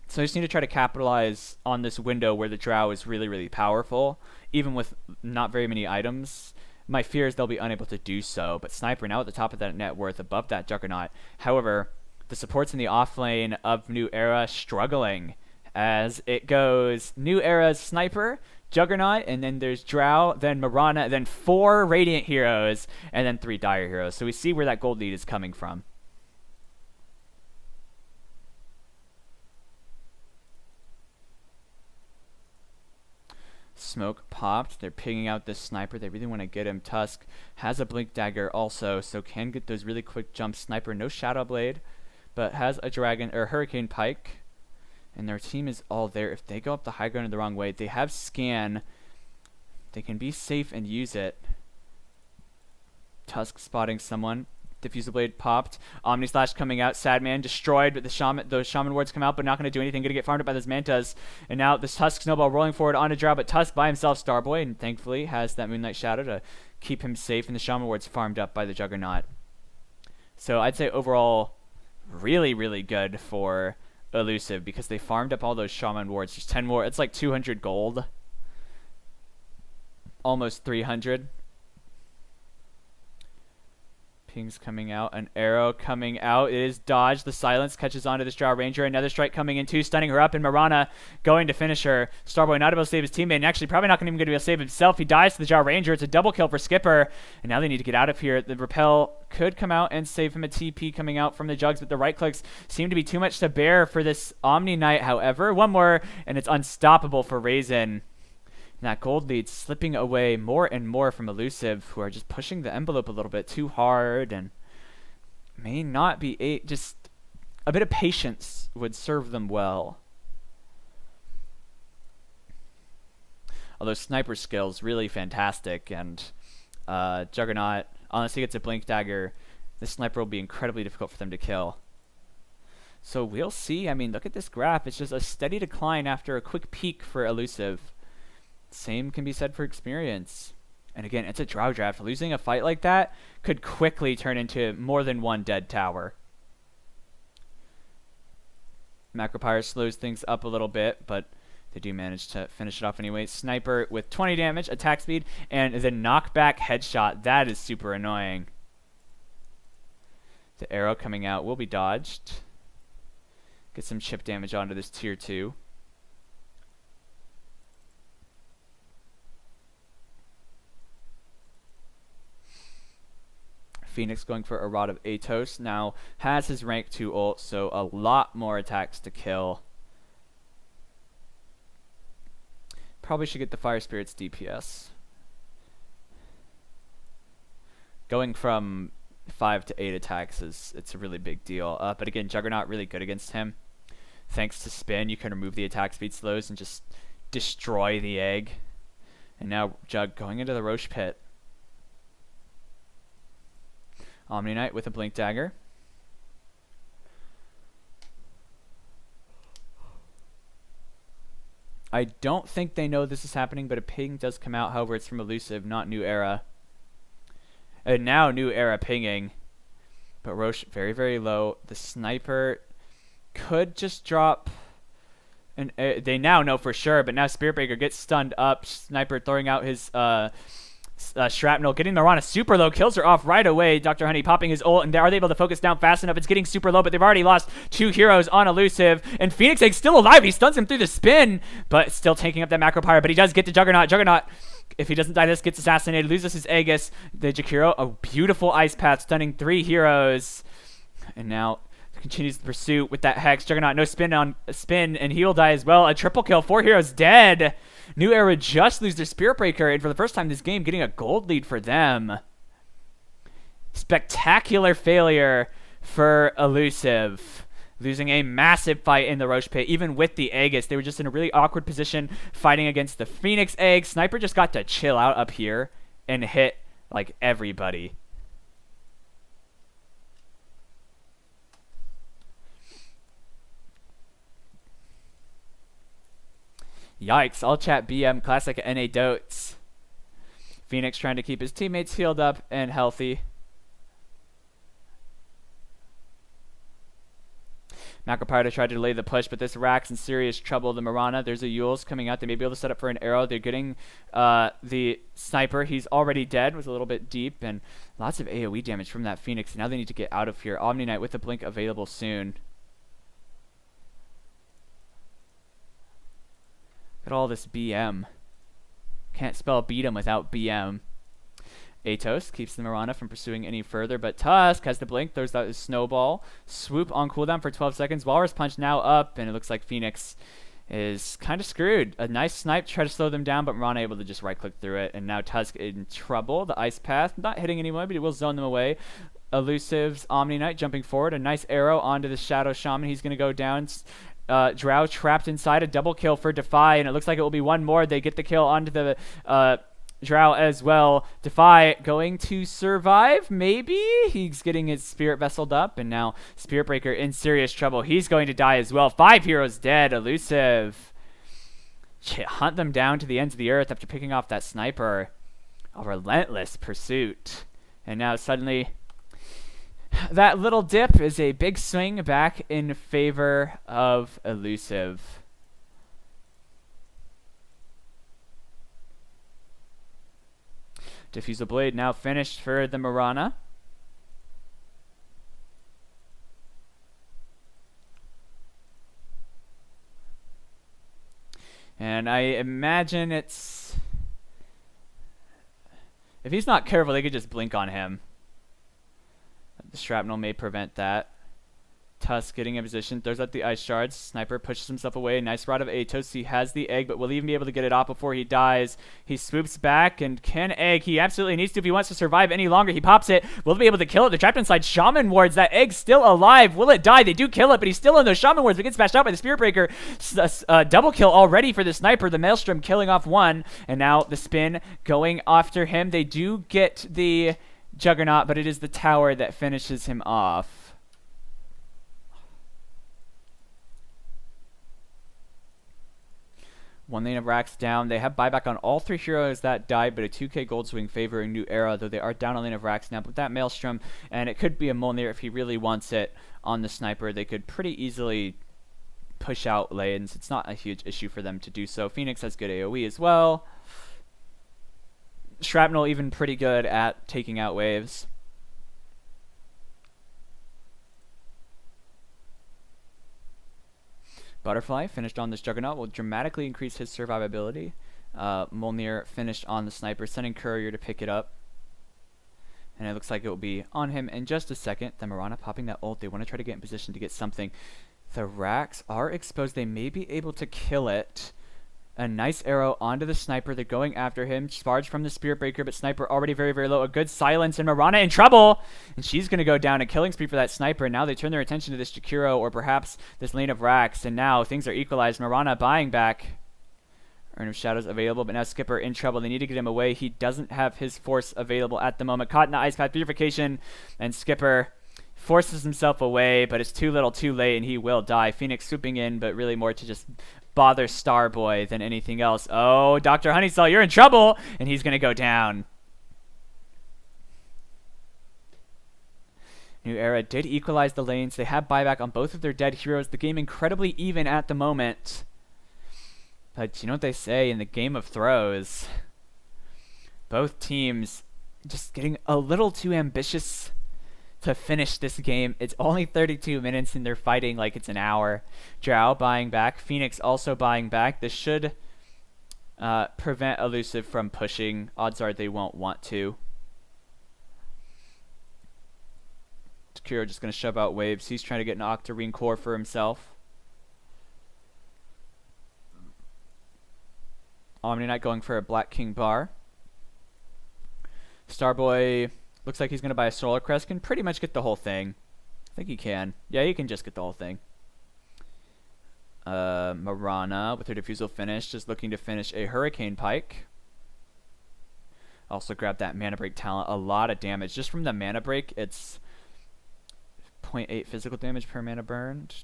So I just need to try to capitalize on this window where the Drow is really, really powerful, even with not very many items. My fear is they'll be unable to do so, but Sniper now at the top of that net worth, above that Juggernaut. However, the supports in the off lane of New Era struggling as it goes New Era's Sniper, Juggernaut, and then there's Drow, then Mirana, then 4 Radiant heroes, and then 3 Dire heroes. So we see where that gold lead is coming from. Smoke popped. They're pinging out this Sniper. They really want to get him. Tusk has a Blink Dagger also, so can get those really quick jumps. Sniper, no Shadow Blade, but has a Dragon or Hurricane Pike, and their team is all there. If they go up the high ground in the wrong way, they have Scan. They can be safe and use it. Tusk spotting someone. Diffusal Blade popped. Omni Slash coming out. Sadman destroyed, but those Shaman Wards come out, but not going to do anything. Going to get farmed up by those Mantas. And now this Tusk Snowball rolling forward onto Drow, but Tusk by himself, Starboy, and thankfully has that Moonlight Shadow to keep him safe, and the Shaman Wards farmed up by the Juggernaut. So I'd say overall, really, really good for eLusiV because they farmed up all those Shaman Wards. Just 10 more. It's like 200 gold. Almost 300. Ping's coming out. An arrow coming out. It is dodged. The silence catches onto this Drow Ranger. Another strike coming in too, stunning her up. And Mirana going to finish her. Starboy not able to save his teammate. And actually probably not even going to be able to save himself. He dies to the Drow Ranger. It's a double kill for Skipper. And now they need to get out of here. The Repel could come out and save him a TP coming out from the Jugs. But the right clicks seem to be too much to bear for this Omni Knight. However, one more and it's unstoppable for Raisin. And that gold lead slipping away more and more from eLusiV, who are just pushing the envelope a little bit too hard and may not be just a bit of patience would serve them well. Although sniper skills really fantastic, and Juggernaut, unless he gets a blink dagger, this sniper will be incredibly difficult for them to kill. So we'll see. I mean, look at this graph. It's just a steady decline after a quick peak for eLusiV. Same can be said for experience. And again, it's a Drow draft. Losing a fight like that could quickly turn into more than one dead tower. Macropyre slows things up a little bit, but they do manage to finish it off anyway. Sniper with 20 damage, attack speed, and the knockback headshot. That is super annoying. The arrow coming out will be dodged. Get some chip damage onto this tier 2. Phoenix going for a Rod of Atos. Now has his rank 2 ult, so a lot more attacks to kill. Probably should get the Fire Spirit's DPS. Going from 5 to 8 attacks it's a really big deal. But again, Juggernaut really good against him. Thanks to Spin, you can remove the attack speed slows and just destroy the egg. And now Jug going into the Roche pit. Omni Knight with a blink dagger. I don't think they know this is happening, but a ping does come out. However, it's from eLusiV, not New Era. And now New Era pinging. But Roche very, very low. The sniper could just drop. And they now know for sure, but now Spiritbreaker gets stunned up. Sniper throwing out his shrapnel, getting Mirana super low, kills her off right away. Dr. Honey popping his ult, and are they able to focus down fast enough? It's getting super low, but they've already lost 2 heroes on eLusiV, and Phoenix Egg's still alive. He stuns him through the spin, but still taking up that Macropyre, but he does get to Juggernaut. Juggernaut, if he doesn't die, this gets assassinated, loses his Aegis. The Jakiro, a beautiful ice path, stunning 3 heroes, and now continues the pursuit with that Hex. Juggernaut, no spin on spin, and he'll die as well. A triple kill, 4 heroes dead. New Era just lose their Spiritbreaker, and for the first time this game, getting a gold lead for them. Spectacular failure for eLusiV. Losing a massive fight in the Roche pit, even with the Aegis. They were just in a really awkward position fighting against the Phoenix Egg. Sniper just got to chill out up here and hit, like, everybody. Yikes, all chat BM, classic NA Dotes. Phoenix trying to keep his teammates healed up and healthy. Macropyre tried to delay the push, but this Rack's in serious trouble. The Mirana, there's a Yules coming out. They may be able to set up for an arrow. They're getting the Sniper. He's already dead, was a little bit deep, and lots of AoE damage from that Phoenix. Now they need to get out of here. Omni Knight with a blink available soon. Look at all this BM. Can't spell beat 'em without BM. Atos keeps the Mirana from pursuing any further, but Tusk has the blink, throws out his snowball. Swoop on cooldown for 12 seconds. Walrus Punch now up, and it looks like Phoenix is kind of screwed. A nice snipe to try to slow them down, but Mirana able to just right-click through it, and now Tusk in trouble. The Ice Path not hitting anyone, but it will zone them away. eLusiV's Omni Knight jumping forward. A nice arrow onto the Shadow Shaman. He's going to go down. Drow trapped inside, a double kill for Defy, and it looks like it will be one more. They get the kill onto the Drow as well. Defy going to survive, maybe? He's getting his Spirit Vesseled up, and now Spiritbreaker in serious trouble. He's going to die as well. 5 heroes dead. eLusiV hunt them down to the ends of the earth after picking off that sniper. A relentless pursuit. And now suddenly that little dip is a big swing back in favor of eLusiV. Diffusal Blade now finished for the Mirana. And I imagine it's... If he's not careful, they could just blink on him. The shrapnel may prevent that. Tusk getting in position, throws out the ice shards. Sniper pushes himself away. Nice rod of Atos. He has the egg, but will he even be able to get it off before he dies? He swoops back and can egg. He absolutely needs to if he wants to survive any longer. He pops it. Will he be able to kill it? They're trapped inside Shaman Wards. That egg's still alive. Will it die? They do kill it, but he's still in those Shaman Wards, but gets smashed out by the Spirit Breaker. Double kill already for the Sniper. The Maelstrom killing off one, and now the spin going after him. They do get the Juggernaut, but it is the tower that finishes him off. One lane of racks down. They have buyback on all three heroes that died, but a 2k gold swing favoring New Era, though they are down a lane of racks now. But that Maelstrom, and it could be a Mjolnir if he really wants it on the Sniper. They could pretty easily push out lanes. It's not a huge issue for them to do so. Phoenix has good AoE as well. Shrapnel even pretty good at taking out waves. Butterfly finished on this Juggernaut will dramatically increase his survivability. Mjolnir finished on the Sniper, sending Courier to pick it up. And it looks like it will be on him in just a second. The Mirana popping that ult. They want to try to get in position to get something. The racks are exposed. They may be able to kill it. A nice arrow onto the Sniper. They're going after him. Charge from the Spirit Breaker, but Sniper already very, very low. A good silence, and Mirana in trouble. And she's going to go down. A killing spree for that Sniper. And now they turn their attention to this Jakiro or perhaps this lane of racks. And now things are equalized. Mirana buying back. Urn of Shadows available, but now Skipper in trouble. They need to get him away. He doesn't have his force available at the moment. Caught in the Ice Path Purification, and Skipper forces himself away, but it's too little too late, and he will die. Phoenix swooping in, but really more to just bother Starboy than anything else. Oh, Dr. Honeysaw, you're in trouble, and he's going to go down. New Era did equalize the lanes. They have buyback on both of their dead heroes. The game incredibly even at the moment. But you know what they say in the game of throws? Both teams just getting a little too ambitious to finish this game. It's only 32 minutes and they're fighting like it's an hour. Drow buying back. Phoenix also buying back. This should prevent eLusiV from pushing. Odds are they won't want to. Kiro just going to shove out waves. He's trying to get an Octarine core for himself. Omni Knight going for a Black King bar. Starboy looks like he's going to buy a Solar Crest. Can pretty much get the whole thing. I think he can. Yeah, he can just get the whole thing. Mirana with her Diffusal finish, just looking to finish a Hurricane Pike. Also grab that Mana Break talent. A lot of damage. Just from the Mana Break, it's 0.8 physical damage per mana burned.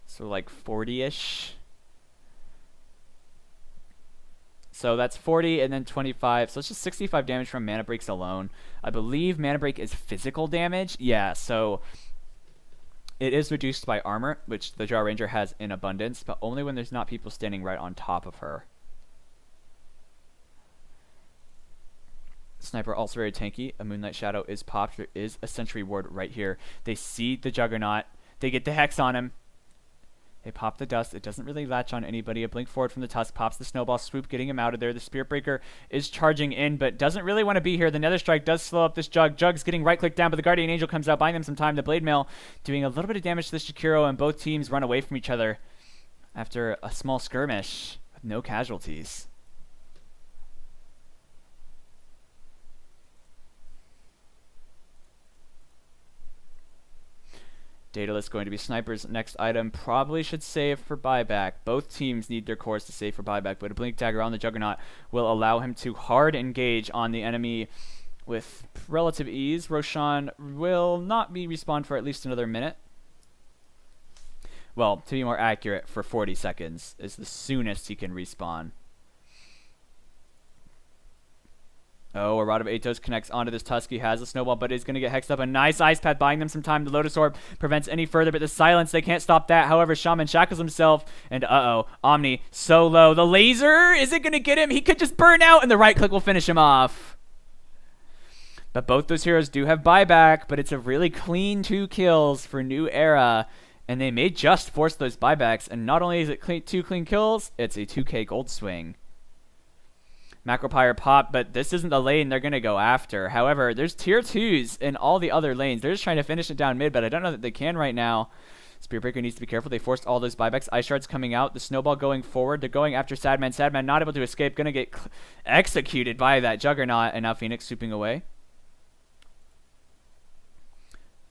So like 40-ish. So that's 40 and then 25. So it's just 65 damage from Mana Breaks alone. I believe Mana Break is physical damage. Yeah, so it is reduced by armor, which the Drow Ranger has in abundance, but only when there's not people standing right on top of her. Sniper also very tanky. A Moonlight Shadow is popped. There is a Sentry Ward right here. They see the Juggernaut. They get the Hex on him. They pop the dust. It doesn't really latch on anybody. A blink forward from the Tusk pops the Snowball Swoop, getting him out of there. The Spirit Breaker is charging in, but doesn't really want to be here. The Nether Strike does slow up this Jug. Jug's getting right-clicked down, but the Guardian Angel comes out, buying them some time. The Blade Mail doing a little bit of damage to this Jakiro, and both teams run away from each other after a small skirmish with no casualties. Daedalus going to be Sniper's next item. Probably should save for buyback. Both teams need their cores to save for buyback, but a Blink Dagger on the Juggernaut will allow him to hard engage on the enemy with relative ease. Roshan will not be respawned for at least another minute. Well, to be more accurate, for 40 seconds is the soonest he can respawn. Oh, a Rod of Atos connects onto this Tusk. He has a Snowball, but is going to get hexed up. A nice Ice Path buying them some time. The Lotus Orb prevents any further, but the Silence, they can't stop that. However, Shaman shackles himself, and uh-oh, Omni so low. The laser, is it going to get him? He could just burn out, and the right click will finish him off. But both those heroes do have buyback, but it's a really clean 2 kills for New Era. And they may just force those buybacks, and not only is it 2 clean kills, it's a 2k gold swing. Macropyre pop, but this isn't the lane they're going to go after. However, there's tier 2s in all the other lanes. They're just trying to finish it down mid, but I don't know that they can right now. Spearbreaker needs to be careful. They forced all those buybacks. Ice Shards coming out. The snowball going forward. They're going after Sadman. Sadman not able to escape. Going to get executed by that Juggernaut, and now Phoenix swooping away.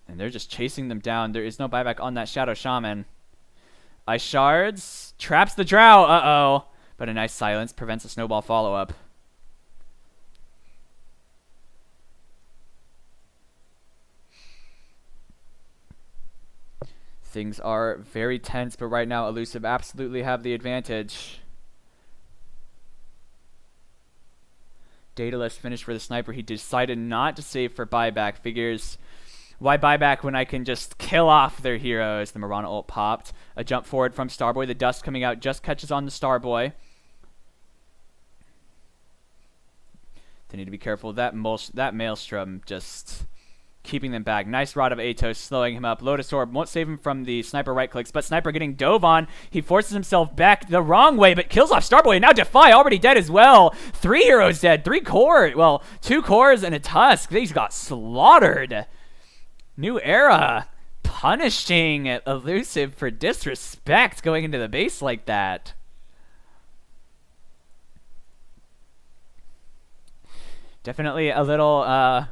And they're just chasing them down. There is no buyback on that Shadow Shaman. Ice Shards traps the Drow. Uh-oh. But a nice silence prevents a snowball follow-up. Things are very tense, but right now eLusiV absolutely have the advantage. Daedalus finished for the sniper. He decided not to save for buyback. Figures, why buyback when I can just kill off their heroes? The Mirana ult popped. A jump forward from Starboy. The dust coming out just catches on the Starboy. They need to be careful. That Maelstrom just keeping them back. Nice rod of Atos, slowing him up. Lotus Orb won't save him from the Sniper right clicks, but Sniper getting dove on. He forces himself back the wrong way, but kills off Starboy. And now Defy already dead as well. 3 heroes dead. 3 cores. Well, 2 cores and a Tusk. These got slaughtered. New Era punishing eLusiV for disrespect going into the base like that. Definitely a little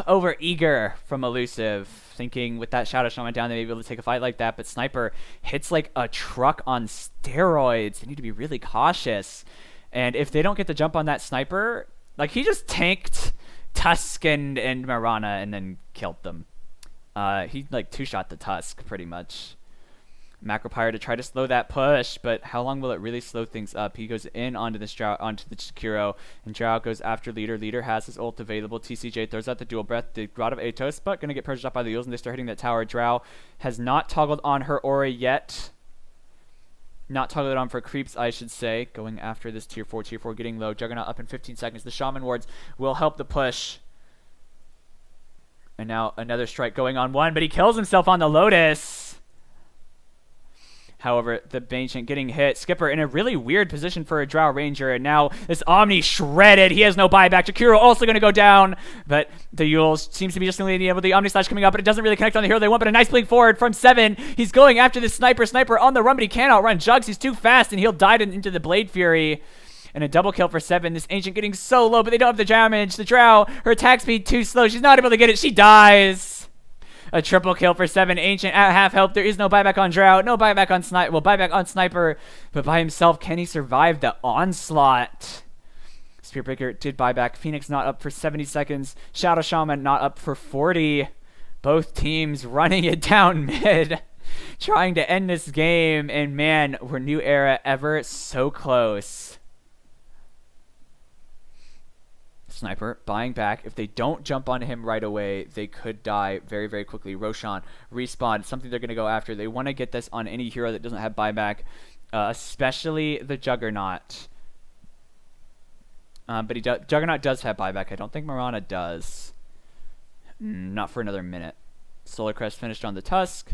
over eager from eLusiV, thinking with that Shadow Shaman down they may be able to take a fight like that, but Sniper hits like a truck on steroids. They need to be really cautious, and if they don't get the jump on that Sniper, like he just tanked Tusk and Mirana and then killed them. He like 2-shot the Tusk pretty much. Macropyre to try to slow that push, but how long will it really slow things up? He goes in onto the Jakiro, and Drow goes after Leader. Leader has his ult available. TCJ throws out the dual breath. The Rod of Atos, but going to get purged up by the Eels, and they start hitting that tower. Drow has not toggled on her aura yet. Not toggled on for creeps, I should say. Going after this tier 4 getting low. Juggernaut up in 15 seconds. The Shaman wards will help the push. And now another strike going on 1, but he kills himself on the Lotus. However, the Ancient getting hit. Skipper in a really weird position for a Drow Ranger. And now this Omni shredded. He has no buyback. Jakiro also going to go down. But the Yule seems to be just leading able. The Omni Slash coming up, but it doesn't really connect on the hero they want. But a nice blink forward from 7. He's going after this Sniper. Sniper on the run, but he can't outrun Jugs. He's too fast, and he'll dive into the Blade Fury. And a double kill for 7. This Ancient getting so low, but they don't have the damage. The Drow, her attack speed too slow. She's not able to get it. She dies. A triple kill for 7. Ancient at half health. There is no buyback on Drow. No buyback on Sniper. Well, buyback on Sniper. But by himself, can he survive the onslaught? Spearbreaker did buyback. Phoenix not up for 70 seconds. Shadow Shaman not up for 40. Both teams running it down mid. Trying to end this game. And man, were New Era ever so close. Sniper buying back. If they don't jump on him right away, they could die very, very quickly. Roshan respawn. Something they're going to go after. They want to get this on any hero that doesn't have buyback, especially the Juggernaut. But Juggernaut does have buyback. I don't think Mirana does. Not for another minute. Solar Crest finished on the Tusk.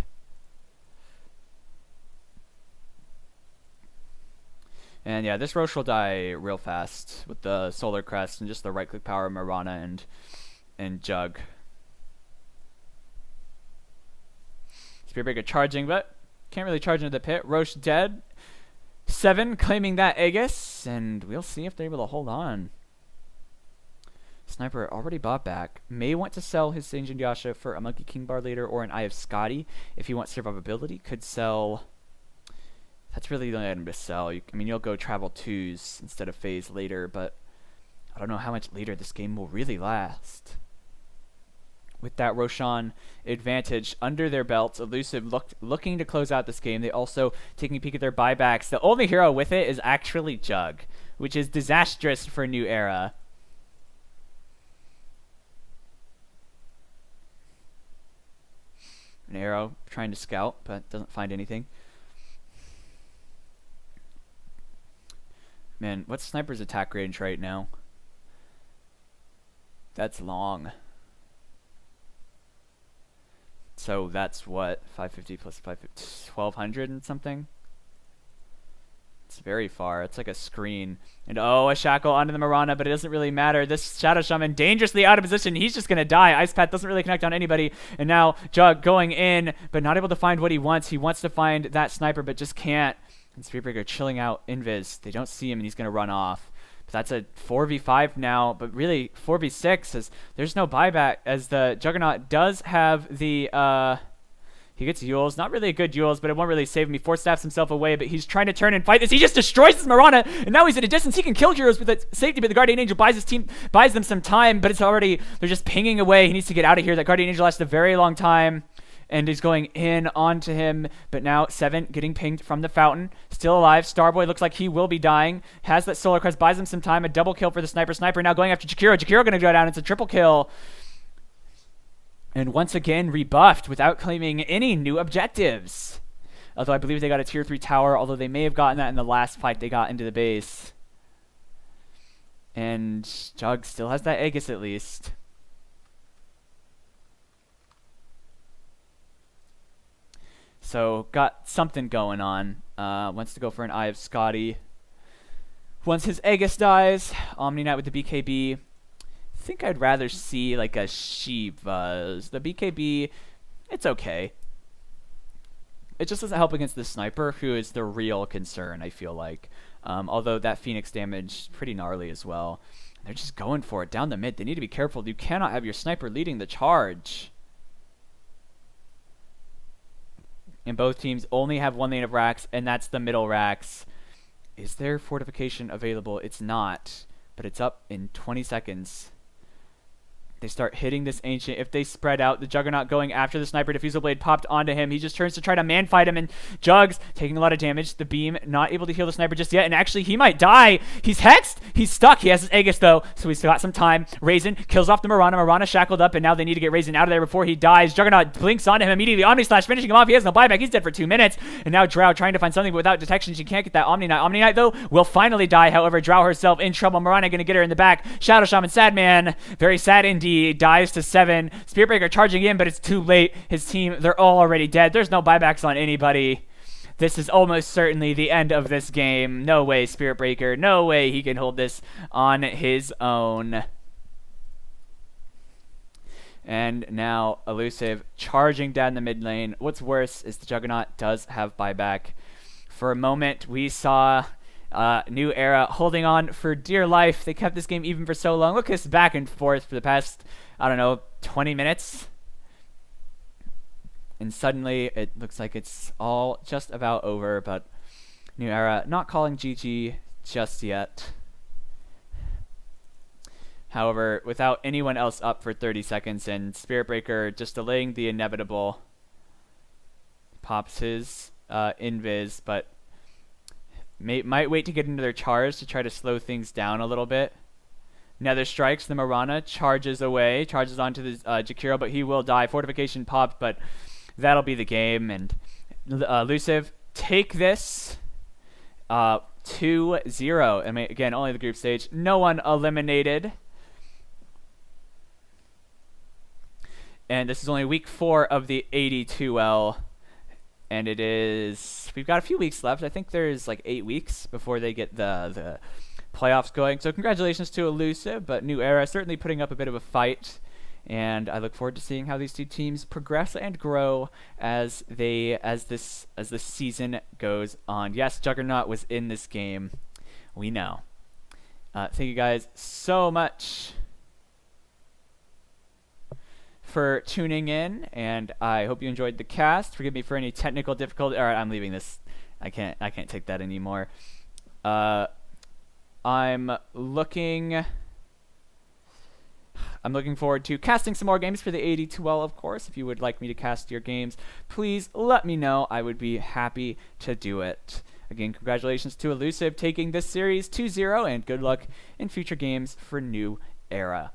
And yeah, this Roche will die real fast with the Solar Crest and just the right-click power of Mirana and Jug. Spearbreaker charging, but can't really charge into the pit. Roche dead. 7 claiming that Aegis, and we'll see if they're able to hold on. Sniper already bought back. May want to sell his Ancient Yasha for a Monkey King Bar later or an Eye of Scotty if he wants survivability. Could sell... That's really the only item to sell. I mean, you'll go travel 2s instead of phase later, but I don't know how much later this game will really last. With that Roshan advantage under their belts, eLusiV looking to close out this game. They also taking a peek at their buybacks. The only hero with it is actually Jug, which is disastrous for New Era. An arrow trying to scout, but doesn't find anything. Man, what's Sniper's attack range right now? That's long. So that's what, 550 plus 550, 1200 and something? It's very far. It's like a screen. And oh, a shackle onto the Mirana, but it doesn't really matter. This Shadow Shaman dangerously out of position. He's just going to die. Ice Path doesn't really connect on anybody. And now Jug going in, but not able to find what he wants. He wants to find that sniper, but just can't. And Spearbreaker chilling out Invis. They don't see him, and he's going to run off. But that's a 4v5 now, but really 4v6 as there's no buyback, as the Juggernaut does have the... He gets Yules. Not really a good Yules, but it won't really save him. He force staffs himself away, but he's trying to turn and fight this. He just destroys his Mirana, and now he's at a distance. He can kill heroes with the safety, but the Guardian Angel buys them some time, but it's already... They're just pinging away. He needs to get out of here. That Guardian Angel lasted a very long time, and he's going in onto him, but now 7 getting pinged from the fountain. Still alive. Starboy looks like he will be dying. Has that Solar Crest, buys him some time. A double kill for the Sniper. Sniper now going after Jakiro. Jakiro going to go down. It's a triple kill. And once again, rebuffed without claiming any new objectives. Although I believe they got a tier 3 tower, although they may have gotten that in the last fight they got into the base. And Jug still has that Aegis at least. So, got something going on. Wants to go for an Eye of Scotty. Once his Aegis dies, Omni Knight with the BKB. I think I'd rather see like a Shivas. The BKB, it's okay. It just doesn't help against the Sniper, who is the real concern, I feel like. Although that Phoenix damage, pretty gnarly as well. They're just going for it down the mid. They need to be careful. You cannot have your Sniper leading the charge. And both teams only have one lane of racks, and that's the middle racks. Is there fortification available? It's not, but it's up in 20 seconds. They start hitting this Ancient. If they spread out, the Juggernaut going after the Sniper. Diffusal Blade popped onto him. He just turns to try to man-fight him, and Jugs taking a lot of damage. The Beam not able to heal the Sniper just yet, and actually he might die. He's hexed. He's stuck. He has his Aegis, though, so he's got some time. Raisin kills off the Mirana. Mirana shackled up, and now they need to get Raisin out of there before he dies. Juggernaut blinks onto him immediately. Omni Slash finishing him off. He has no buyback. He's dead for 2 minutes. And now Drow trying to find something, but without detection, she can't get that Omni Knight. Omni Knight, though, will finally die. However, Drow herself in trouble. Mirana going to get her in the back. Shadow Shaman, sad man. Very sad indeed. Dies to 7. Spearbreaker charging in, but it's too late. His team, they're all already dead. There's no buybacks on anybody. This is almost certainly the end of this game. No way, Spearbreaker. No way he can hold this on his own. And now eLusiV charging down the mid lane. What's worse is the Juggernaut does have buyback. For a moment, we saw New Era holding on for dear life. They kept this game even for so long. Look at this back and forth for the past, I don't know, 20 minutes. And suddenly, it looks like it's all just about over, but New Era not calling GG just yet. However, without anyone else up for 30 seconds, and Spiritbreaker just delaying the inevitable, pops his invis, but might wait to get into their charge to try to slow things down a little bit. Nether strikes, the Mirana charges away, charges onto the Jakiro, but he will die. Fortification popped, but that'll be the game. And eLusiV take this 2-0. I mean, again, only the group stage. No one eliminated. And this is only week 4 of the AD2L. And it is, we've got a few weeks left. I think there's like 8 weeks before they get the playoffs going. So congratulations to eLusiV, but New Era certainly putting up a bit of a fight. And I look forward to seeing how these two teams progress and grow as this season goes on. Yes, Juggernaut was in this game. We know. Thank you guys so much for tuning in, and I hope you enjoyed the cast. Forgive me for any technical difficulty. All right, I'm leaving this. I can't take that anymore. I'm looking forward to casting some more games for the AD2L, of course. If you would like me to cast your games, please let me know. I would be happy to do it. Again, congratulations to eLusiV taking this series 2-0, and good luck in future games for New Era.